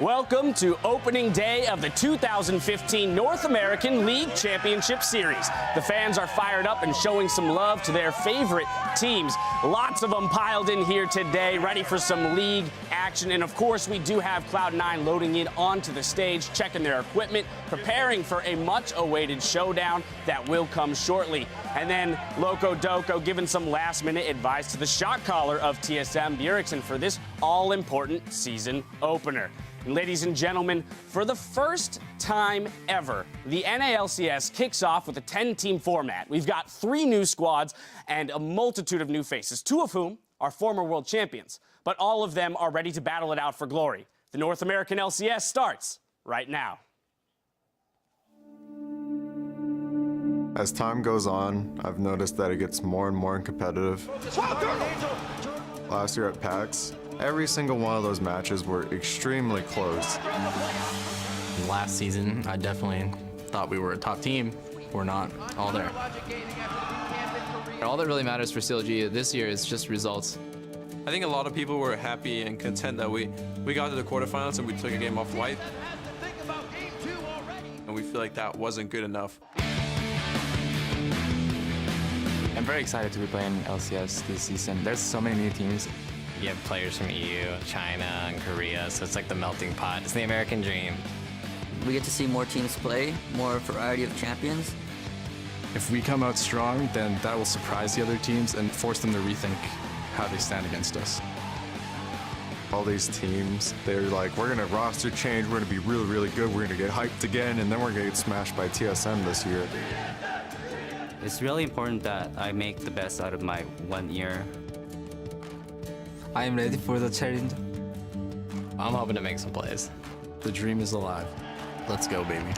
Welcome to opening day of the 2015 North American League Championship Series. The fans are fired up and showing some love to their favorite teams. Lots of them piled in here today, ready for some league action. And of course, we do have Cloud9 loading in onto the stage, checking their equipment, preparing for a much-awaited showdown that will come shortly. And then Loco Doco giving some last-minute advice to the shot caller of TSM, Bjergsen, for this all-important season opener. And ladies and gentlemen, for the first time ever, the NALCS kicks off with a 10-team format. We've got 3 new squads and a multitude of new faces, 2 of whom are former world champions. But all of them are ready to battle it out for glory. The North American LCS starts right now. As time goes on, I've noticed that it gets more and more competitive. Last year at PAX, every single one of those matches were extremely close. Last season, I definitely thought we were a top team. We're not all there. All that really matters for CLG this year is just results. I think a lot of people were happy and content that we got to the quarterfinals and we took a game off White. And we feel like that wasn't good enough. I'm very excited to be playing LCS this season. There's so many new teams. You have players from EU, China, and Korea, so it's like the melting pot. It's the American dream. We get to see more teams play, more variety of champions. If we come out strong, then that will surprise the other teams and force them to rethink how they stand against us. All these teams, they're like, we're gonna roster change, we're gonna be really, really good, we're gonna get hyped again, and then we're gonna get smashed by TSM this year. It's really important that I make the best out of my 1 year. I am ready for the challenge. I'm hoping to make some plays. The dream is alive. Let's go, baby.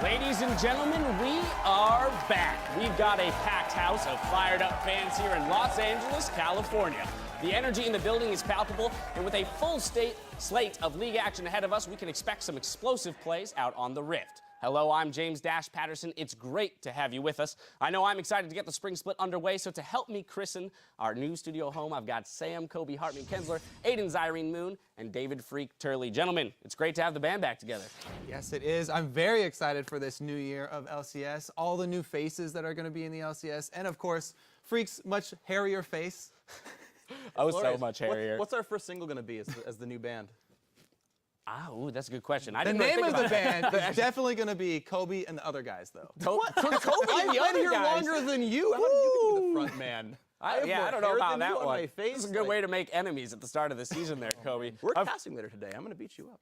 Ladies and gentlemen, we are back. We've got a packed house of fired up fans here in Los Angeles, California. The energy in the building is palpable, and with a full slate of league action ahead of us, we can expect some explosive plays out on the Rift. Hello, I'm James Dash Patterson. It's great to have you with us. I know I'm excited to get the spring split underway, so to help me christen our new studio home, I've got Sam, Kobe, Hartman, Kensler, Aiden, Zyrene Moon, and David Freak Turley. Gentlemen, it's great to have the band back together. Yes, it is. I'm very excited for this new year of LCS, all the new faces that are going to be in the LCS, and of course, Freak's much hairier face. Oh, so much hairier. What's our first single going to be as the new band? Ooh, that's a good question. The name of the band is definitely going to be Kobe and the Other Guys, though. What? Kobe and the I've other been here guys? longer than you. How do you get to be the front man? I don't know about that one. This is a good way to make enemies at the start of the season there, Kobe. We're casting later today. I'm going to beat you up.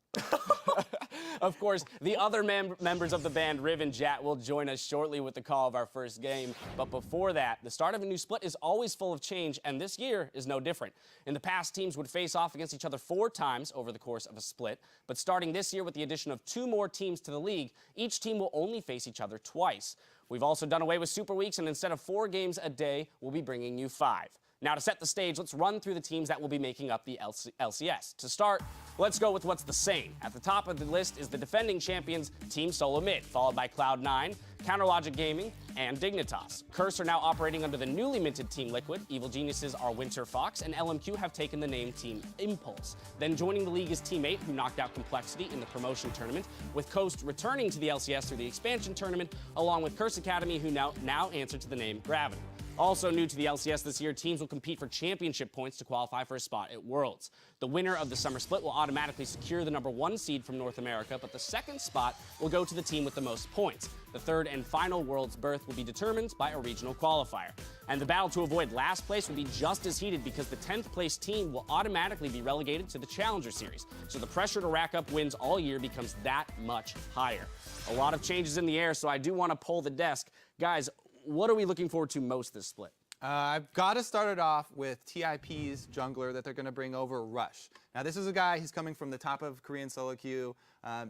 Of course, the other members of the band, Riv and Jat, will join us shortly with the call of our first game. But before that, the start of a new split is always full of change, and this year is no different. In the past, teams would face off against each other 4 times over the course of a split. But starting this year with the addition of 2 more teams to the league, each team will only face each other twice. We've also done away with Super Weeks, and instead of 4 games a day, we'll be bringing you 5. Now, to set the stage, let's run through the teams that will be making up the LCS. To start, let's go with what's the same. At the top of the list is the defending champions, Team Solo Mid, followed by Cloud9, Counterlogic Gaming, and Dignitas. Curse are now operating under the newly minted Team Liquid. Evil Geniuses are Winter Fox, and LMQ have taken the name Team Impulse. Then joining the league is Team 8, who knocked out Complexity in the promotion tournament, with Coast returning to the LCS through the expansion tournament, along with Curse Academy, who now answer to the name Gravity. Also new to the LCS this year, teams will compete for championship points to qualify for a spot at Worlds. The winner of the summer split will automatically secure the #1 seed from North America, but the second spot will go to the team with the most points. The third and final Worlds berth will be determined by a regional qualifier. And the battle to avoid last place will be just as heated because the 10th place team will automatically be relegated to the Challenger Series. So the pressure to rack up wins all year becomes that much higher. A lot of changes in the air, so I do want to poll the desk. Guys, what are we looking forward to most this split? I've got to start it off with TIP's jungler that they're going to bring over, Rush. Now, this is a guy, he's coming from the top of Korean solo queue.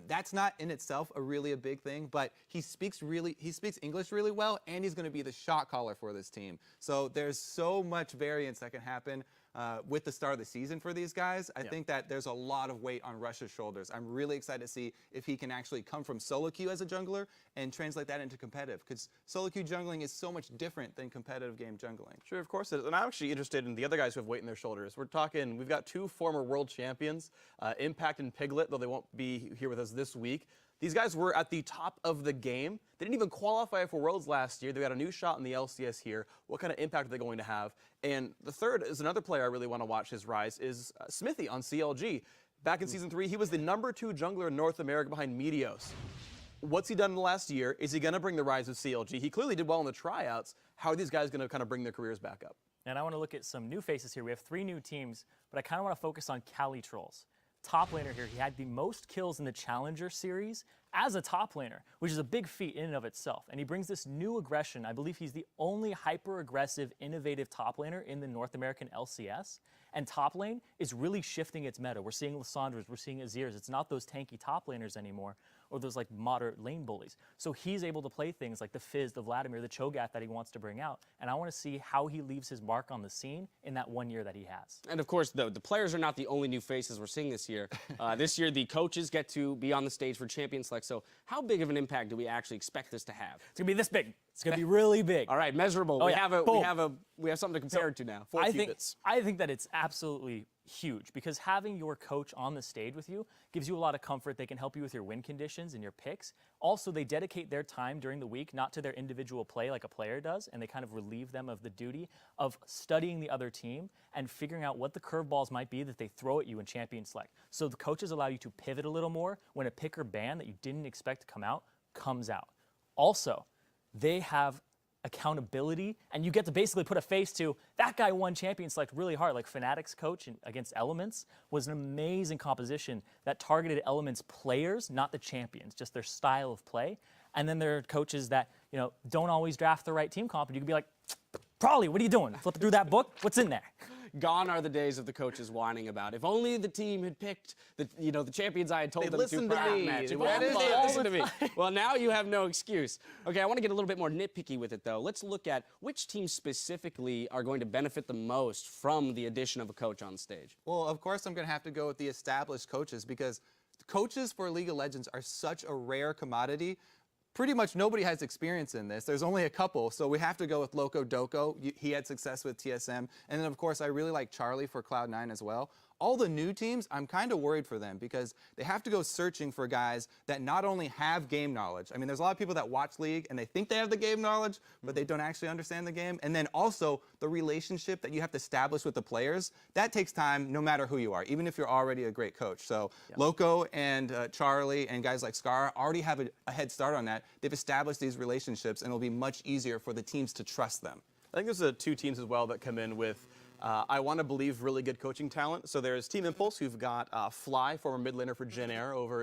That's not in itself a big thing, but he speaks English really well, and he's going to be the shot caller for this team. So there's so much variance that can happen. with the start of the season for these guys, I think that there's a lot of weight on Rush's shoulders. I'm really excited to see if he can actually come from solo queue as a jungler and translate that into competitive, because solo queue jungling is so much different than competitive game jungling. Sure, of course it is. And I'm actually interested in the other guys who have weight in their shoulders. We've got 2 former world champions, Impact and Piglet, though they won't be here with us this week. These guys were at the top of the game. They didn't even qualify for Worlds last year. They got a new shot in the LCS here. What kind of impact are they going to have? And the third is another player I really want to watch his rise is Smithy on CLG. Back in Season 3, he was the #2 jungler in North America behind Meteos. What's he done in the last year? Is he going to bring the rise of CLG? He clearly did well in the tryouts. How are these guys going to kind of bring their careers back up? And I want to look at some new faces here. We have 3 new teams, but I kind of want to focus on Cali Trolls. Top laner here. He had the most kills in the Challenger series as a top laner, which is a big feat in and of itself. And he brings this new aggression. I believe he's the only hyper-aggressive, innovative top laner in the North American LCS. And top lane is really shifting its meta. We're seeing Lissandras, we're seeing Azirs. It's not those tanky top laners anymore, or those like moderate lane bullies. So he's able to play things like the Fizz, the Vladimir, the Cho'Gath that he wants to bring out. And I want to see how he leaves his mark on the scene in that 1 year that he has. And of course, the players are not the only new faces we're seeing this year. This year, the coaches get to be on the stage for Champion Select. So how big of an impact do we actually expect this to have? It's going to be this big. It's going to be really big. All right, measurable. Oh, we yeah. have something to compare it to now. 4 cubits. I think that it's absolutely huge, because having your coach on the stage with you gives you a lot of comfort. They can help you with your win conditions and your picks. Also, they dedicate their time during the week not to their individual play like a player does, and they kind of relieve them of the duty of studying the other team and figuring out what the curveballs might be that they throw at you in Champion Select. So the coaches allow you to pivot a little more when a pick or ban that you didn't expect to come out comes out. Also, they have accountability, and you get to basically put a face to that guy won Champion Select really hard. Like Fnatic's coach against Elements was an amazing composition that targeted Elements players, not the champions, just their style of play. And then there are coaches that, you know, don't always draft the right team comp, and you can be like, Prawley, what are you doing? Flipping through that book? What's in there? Gone are the days of the coaches whining about, if only the team had picked the champions I had told them to prior match. They listened to me. Well, now you have no excuse. Okay, I want to get a little bit more nitpicky with it, though. Let's look at which teams specifically are going to benefit the most from the addition of a coach on stage. Well, of course, I'm going to have to go with the established coaches, because coaches for League of Legends are such a rare commodity. Pretty much nobody has experience in this. There's only a couple, so we have to go with Loco Doco. He had success with TSM. And then, of course, I really like Charlie for Cloud9 as well. All the new teams, I'm kind of worried for them, because they have to go searching for guys that not only have game knowledge. I mean, there's a lot of people that watch League and they think they have the game knowledge, but they don't actually understand the game. And then also the relationship that you have to establish with the players, that takes time no matter who you are, even if you're already a great coach. So Loco and Charlie and guys like Scar already have a head start on that. They've established these relationships, and it'll be much easier for the teams to trust them. I think there's 2 teams as well that come in with I want to believe really good coaching talent. So there's Team Impulse, who've got Fly, former mid laner for Jin Air over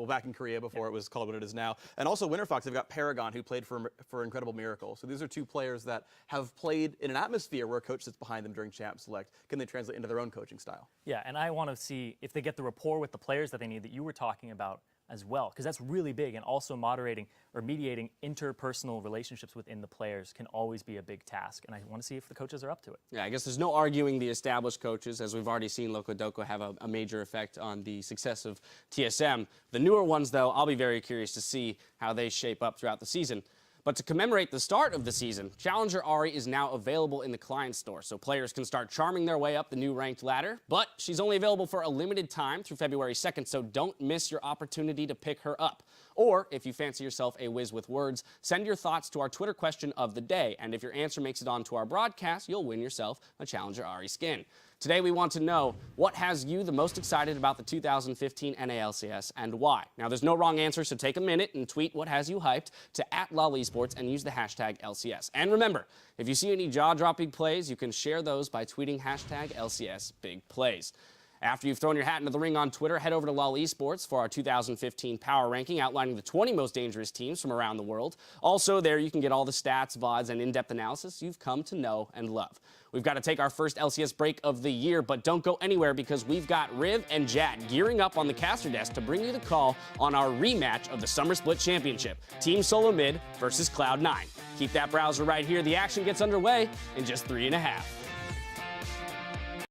back in Korea before it was called what it is now. And also Winterfox, they've got Paragon, who played for Incredible Miracle. So these are 2 players that have played in an atmosphere where a coach sits behind them during Champ Select. Can they translate into their own coaching style? Yeah, and I want to see if they get the rapport with the players that they need that you were talking about as well, because that's really big. And also moderating or mediating interpersonal relationships within the players can always be a big task. And I want to see if the coaches are up to it. Yeah, I guess there's no arguing the established coaches, as we've already seen Loco Doco have a major effect on the success of TSM. The newer ones, though, I'll be very curious to see how they shape up throughout the season. But to commemorate the start of the season, Challenger Ahri is now available in the client store, so players can start charming their way up the new ranked ladder. But she's only available for a limited time through February 2nd, so don't miss your opportunity to pick her up. Or, if you fancy yourself a whiz with words, send your thoughts to our Twitter question of the day, and if your answer makes it onto our broadcast, you'll win yourself a Challenger Ahri skin. Today we want to know what has you the most excited about the 2015 NALCS and why. Now there's no wrong answer, so take a minute and tweet what has you hyped to @LolEsports and use the hashtag LCS. And remember, if you see any jaw-dropping plays, you can share those by tweeting hashtag LCS Big Plays. After you've thrown your hat into the ring on Twitter, head over to LOL Esports for our 2015 power ranking outlining the 20 most dangerous teams from around the world. Also there you can get all the stats, VODs, and in-depth analysis you've come to know and love. We've got to take our first LCS break of the year, but don't go anywhere because we've got Riv and Jat gearing up on the caster desk to bring you the call on our rematch of the Summer Split Championship, Team Solo Mid versus Cloud9. Keep that browser right here. The action gets underway in just 3.5.